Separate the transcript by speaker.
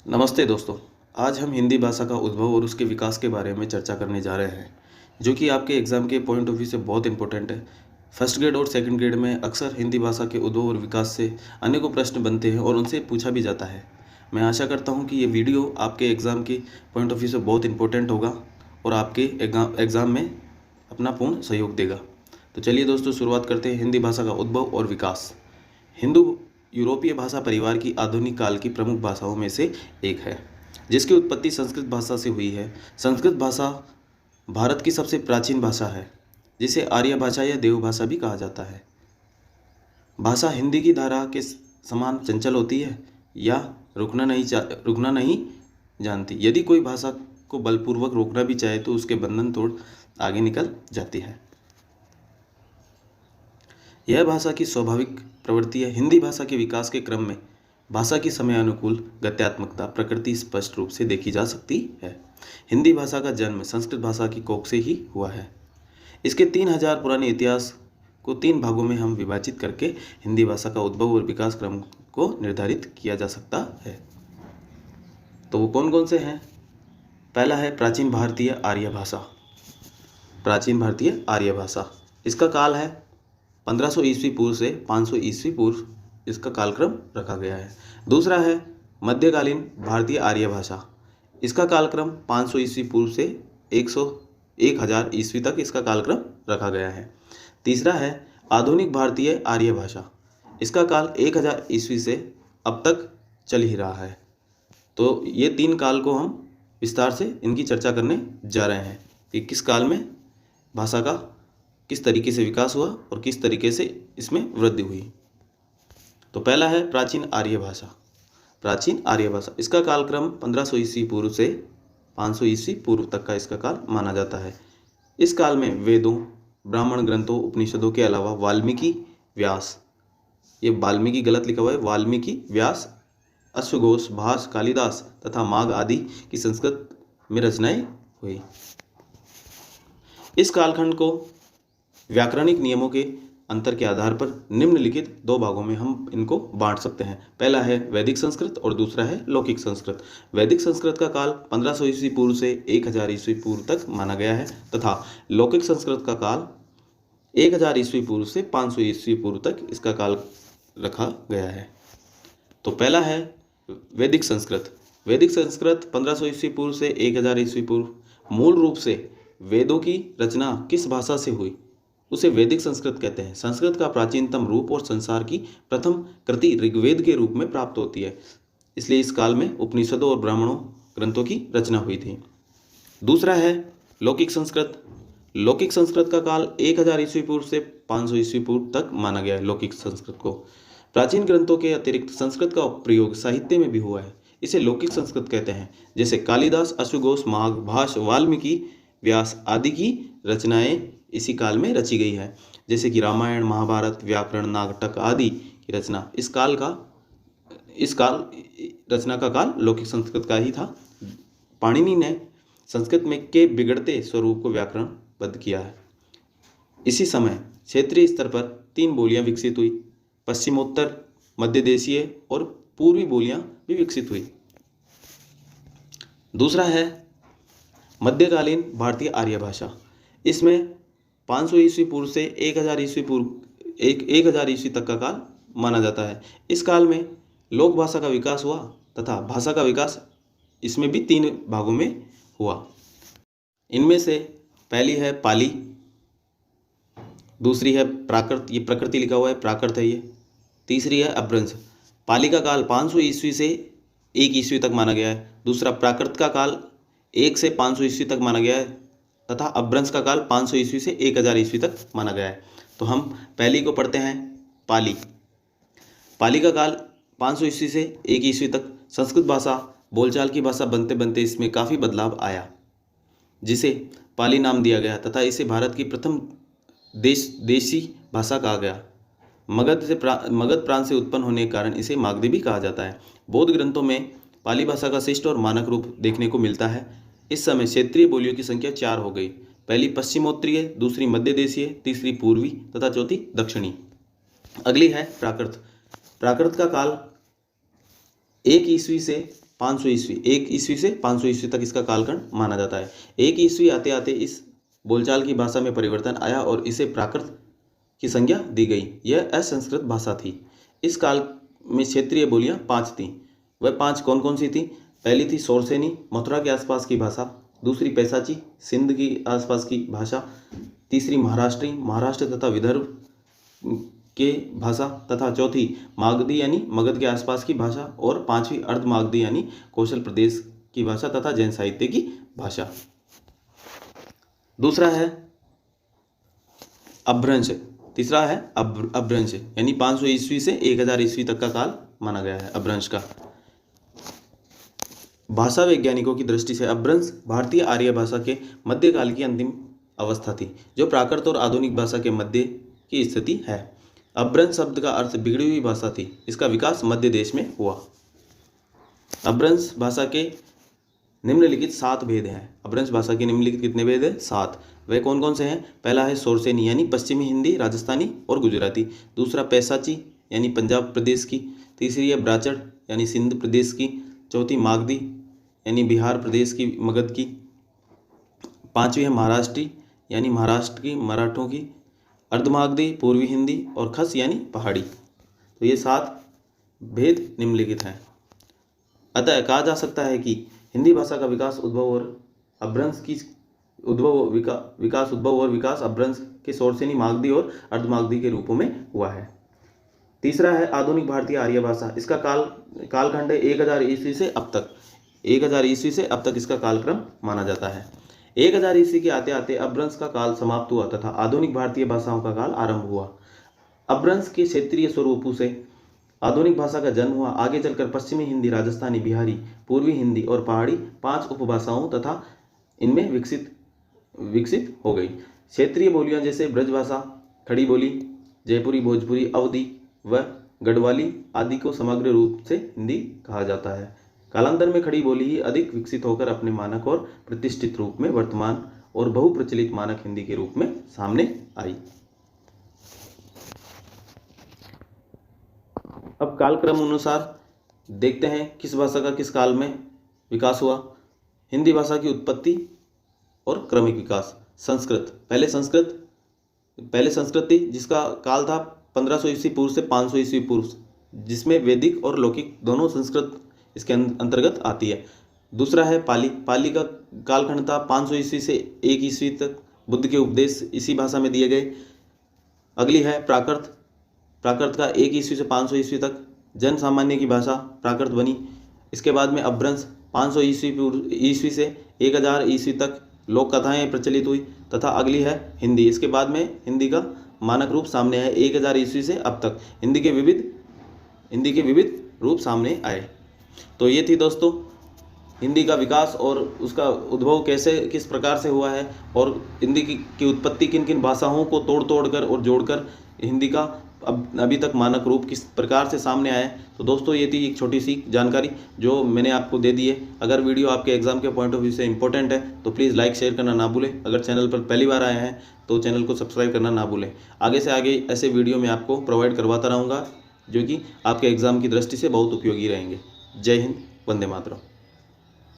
Speaker 1: नमस्ते दोस्तों। आज हम हिंदी भाषा का उद्भव और उसके विकास के बारे में चर्चा करने जा रहे हैं, जो कि आपके एग्ज़ाम के पॉइंट ऑफ व्यू से बहुत इंपॉर्टेंट है। फर्स्ट ग्रेड और सेकंड ग्रेड में अक्सर हिंदी भाषा के उद्भव और विकास से अनेकों प्रश्न बनते हैं और उनसे पूछा भी जाता है। मैं आशा करता हूँ कि ये वीडियो आपके एग्ज़ाम की पॉइंट ऑफ व्यू से बहुत इंपॉर्टेंट होगा और आपके एग्ज़ाम में अपना पूर्ण सहयोग देगा। तो चलिए दोस्तों, शुरुआत करते हैं हिंदी भाषा का उद्भव और विकास। हिंदू यूरोपीय भाषा परिवार की आधुनिक काल की प्रमुख भाषाओं में से एक है, जिसकी उत्पत्ति संस्कृत भाषा से हुई है। संस्कृत भाषा भारत की सबसे प्राचीन भाषा है, जिसे आर्य भाषा या देव भाषा भी कहा जाता है। भाषा हिंदी की धारा के समान चंचल होती है या रुकना नहीं जानती। यदि कोई भाषा को बलपूर्वक रोकना भी चाहे तो उसके बंधन तोड़ आगे निकल जाती है। यह भाषा की स्वाभाविक प्रवृत्ति है। हिंदी भाषा के विकास के क्रम में भाषा की समयानुकूल गत्यात्मकता प्रकृति स्पष्ट रूप से देखी जा सकती है। हिंदी भाषा का जन्म संस्कृत भाषा की कोख से ही हुआ है। इसके 3000 पुराने इतिहास को 3 भागों में हम विभाजित करके हिंदी भाषा का उद्भव और विकास क्रम को निर्धारित किया जा सकता है। तो वो कौन कौन से हैं? पहला है प्राचीन भारतीय आर्य भाषा। प्राचीन भारतीय आर्य भाषा, इसका काल है 1500 ईस्वी पूर्व से 500 ईस्वी पूर्व, इसका कालक्रम रखा गया है। दूसरा है मध्यकालीन भारतीय आर्य भाषा। इसका कालक्रम 500 ईस्वी पूर्व से 1000 ईस्वी तक इसका कालक्रम रखा गया है। तीसरा है आधुनिक भारतीय आर्य भाषा। इसका काल 1000 ईस्वी से अब तक चल ही रहा है। तो ये 3 काल को हम विस्तार से इनकी चर्चा करने जा रहे हैं कि किस काल में भाषा का किस तरीके से विकास हुआ और किस तरीके से इसमें वृद्धि हुई। तो पहला है प्राचीन आर्य भाषा। प्राचीन आर्य भाषा, इसका कालक्रम 1500 ईस्वी पूर्व से 500 ईस्वी पूर्व तक का इसका काल माना जाता है। इस काल में वेदों, ब्राह्मण ग्रंथों, उपनिषदों के अलावा वाल्मीकि, व्यास, ये वाल्मीकि गलत लिखा हुआ है, वाल्मीकि, व्यास, अश्वघोष, भास, कालिदास तथा माघ आदि की संस्कृत में रचनाएं हुई। इस कालखंड को व्याकरणिक नियमों के अंतर के आधार पर निम्नलिखित 2 भागों में हम इनको बांट सकते हैं। पहला है वैदिक संस्कृत और दूसरा है लौकिक संस्कृत। वैदिक संस्कृत का काल 1500 ईस्वी पूर्व से 1000 ईस्वी पूर्व तक माना गया है तथा लौकिक संस्कृत का काल 1000 ईस्वी पूर्व से 500 ईस्वी पूर्व तक इसका काल रखा गया है। तो पहला है वैदिक संस्कृत। वैदिक संस्कृत 1500 ईस्वी पूर्व से 1000 ईस्वी पूर्व मूल रूप से वेदों की रचना किस भाषा से हुई उसे वैदिक संस्कृत कहते हैं। संस्कृत का प्राचीनतम रूप और संसार की प्रथम कृति ऋग्वेद के रूप में प्राप्त होती है, इसलिए इस काल में उपनिषदों और ब्राह्मणों ग्रंथों की रचना हुई थी। दूसरा है लौकिक संस्कृत। लौकिक संस्कृत का काल 1000 ईस्वी पूर्व से 500 ईस्वी पूर्व तक माना गया है। लौकिक संस्कृत को प्राचीन ग्रंथों के अतिरिक्त संस्कृत का प्रयोग साहित्य में भी हुआ है, इसे लौकिक संस्कृत कहते हैं। जैसे कालिदास, अश्वघोष, माघ, भास, वाल्मीकि, व्यास आदि की रचनाएं इसी काल में रची गई है। जैसे कि रामायण, महाभारत, व्याकरण, नाटक आदि की रचना इस काल रचना का काल लौकिक संस्कृत का ही था। पाणिनि ने संस्कृत में के बिगड़ते स्वरूप को व्याकरणबद्ध किया है। इसी समय क्षेत्रीय स्तर पर 3 बोलियां विकसित हुई, पश्चिमोत्तर, मध्य देशीय और पूर्वी बोलियां भी विकसित हुई। दूसरा है मध्यकालीन भारतीय आर्य भाषा। इसमें 500 ईस्वी पूर्व से 1000 ईस्वी तक का काल माना जाता है। इस काल में लोक भाषा का विकास हुआ तथा भाषा का विकास इसमें भी 3 भागों में हुआ। इनमें से पहली है पाली, दूसरी है प्राकृत, ये प्रकृति लिखा हुआ है, प्राकृत है ये। तीसरी है अभ्रंश। पाली का काल 500 ईस्वी से 1 ईस्वी तक माना गया है। दूसरा प्राकृत का काल 1 से 500 ईस्वी तक माना गया है तथा अपभ्रंश का काल 500 ईस्वी से 1000 ईस्वी तक माना गया है। तो हम पहली को पढ़ते हैं, पाली। पाली का काल 500 ईस्वी से 1 ईस्वी तक संस्कृत भाषा बोलचाल की भाषा बनते बनते इसमें काफ़ी बदलाव आया, जिसे पाली नाम दिया गया तथा इसे भारत की प्रथम देशी भाषा कहा गया। मगध प्रांत से उत्पन्न होने के कारण इसे मागधी भी कहा जाता है। बौद्ध ग्रंथों में पाली भाषा का शिष्ट और मानक रूप देखने को मिलता है। इस समय क्षेत्रीय बोलियों की संख्या 4 हो गई। पहली पश्चिमोत्तरीय, दूसरी मध्य देशीय, तीसरी पूर्वी तथा चौथी दक्षिणी। अगली है प्राकृत। प्राकृत का काल 1 ईस्वी से 500 ईस्वी, 1 ईस्वी से 500 ईस्वी तक इसका कालखंड माना जाता है। 1 ईस्वी आते आते इस बोलचाल की भाषा में परिवर्तन आया और इसे प्राकृत की संज्ञा दी गई। यह असंस्कृत भाषा थी। इस काल में क्षेत्रीय बोलियां 5 थीं। वह 5 कौन कौन सी थी? पहली थी सोरसेनी, मथुरा के आसपास की भाषा। दूसरी पैसाची, सिंध की आसपास की भाषा। तीसरी महाराष्ट्री, महाराष्ट्र तथा विदर्भ के भाषा। तथा चौथी मागधी यानी मगध के आसपास की भाषा। और पांचवी अर्ध मागधी यानी कौशल प्रदेश की भाषा तथा जैन साहित्य की भाषा। दूसरा है अभ्रंश। तीसरा है अभ्रंश यानी 500 ईस्वी से 1000 ईस्वी तक का काल माना गया है अभ्रंश का। भाषा वैज्ञानिकों की दृष्टि से अभ्रंश भारतीय आर्य भाषा के मध्यकाल की अंतिम अवस्था थी, जो प्राकृत और आधुनिक भाषा के मध्य की स्थिति है। अभ्रंश शब्द का अर्थ बिगड़ी हुई भाषा थी। इसका विकास मध्य देश में हुआ। अभ्रंश भाषा के निम्नलिखित 7 भेद हैं। अभ्रंश भाषा के निम्नलिखित कितने भेद हैं? 7। वे कौन कौन से हैं? पहला है सोरसेनी यानी पश्चिमी हिंदी, राजस्थानी और गुजराती। दूसरा पैसाची यानी पंजाब प्रदेश की। तीसरी है ब्राचड़ यानी सिंध प्रदेश की। चौथी मागधी यानी बिहार प्रदेश की, मगध की। पांचवी है महाराष्ट्री यानी महाराष्ट्र की, मराठों की। अर्धमागधी पूर्वी हिंदी और खस यानी पहाड़ी। तो ये 7 भेद निम्नलिखित हैं। अतः कहा जा सकता है कि हिंदी भाषा का विकास उद्भव और अभ्रंश की विकास अभ्रंश के सोरसेनी, मागधी और अर्धमागधी के रूपों में हुआ है। तीसरा है आधुनिक भारतीय आर्य भाषा। इसका कालखंड है 1000 ईस्वी से अब तक। 1000 ईस्वी से अब तक इसका कालक्रम माना जाता है। 1000 ईस्वी के आते आते अभ्रंश का काल समाप्त हुआ तथा आधुनिक भारतीय भाषाओं का काल आरंभ हुआ। अभ्रंश के क्षेत्रीय स्वरूपों से आधुनिक भाषा का जन्म हुआ। आगे चलकर पश्चिमी हिंदी, राजस्थानी, बिहारी, पूर्वी हिंदी और पहाड़ी 5 उपभाषाओं तथा इनमें विकसित हो गई। क्षेत्रीय बोलियां जैसे ब्रजभाषा, खड़ी बोली, जयपुरी, भोजपुरी, अवधी व गढ़वाली आदि को समग्र रूप से हिंदी कहा जाता है। कालांतर में खड़ी बोली ही अधिक विकसित होकर अपने मानक और प्रतिष्ठित रूप में वर्तमान और बहुप्रचलित मानक हिंदी के रूप में सामने आई। अब कालक्रम अनुसार देखते हैं किस भाषा का किस काल में विकास हुआ। हिंदी भाषा की उत्पत्ति और क्रमिक विकास। संस्कृत, पहले संस्कृत थी जिसका काल था 1500 ईस्वी पूर्व से 500 ईस्वी पूर्व, जिसमें वैदिक और लौकिक दोनों संस्कृत इसके अंतर्गत आती है। दूसरा है पाली। पाली का कालखंड था 500 ईस्वी से 1 ईस्वी तक। बुद्ध के उपदेश इसी भाषा में दिए गए। अगली है प्राकृत। प्राकृत का 1 ईस्वी से 500 ईस्वी तक जन सामान्य की भाषा प्राकृत बनी। इसके बाद में अभ्रंश 500 ईस्वी से 1000 ईस्वी तक लोक कथाएँ प्रचलित हुई तथा अगली है हिंदी। इसके बाद में हिंदी का मानक रूप सामने आए। 1000 ईस्वी से अब तक हिंदी के विविध रूप सामने आए। तो ये थी दोस्तों हिंदी का विकास और उसका उद्भव किस प्रकार से हुआ है और हिंदी की उत्पत्ति किन किन भाषाओं को तोड़ कर और जोड़कर हिंदी का अभी तक मानक रूप किस प्रकार से सामने आया है। तो दोस्तों ये थी एक छोटी सी जानकारी जो मैंने आपको दे दी है। अगर वीडियो आपके एग्जाम के पॉइंट ऑफ व्यू से इंपॉर्टेंट है तो प्लीज़ लाइक शेयर करना ना भूलें। अगर चैनल पर पहली बार आए हैं तो चैनल को सब्सक्राइब करना ना भूलें। आगे से आगे ऐसे वीडियो मैं आपको प्रोवाइड करवाता रहूँगा जो कि आपके एग्ज़ाम की दृष्टि से बहुत उपयोगी रहेंगे। जय हिंद, वंदे मातरम।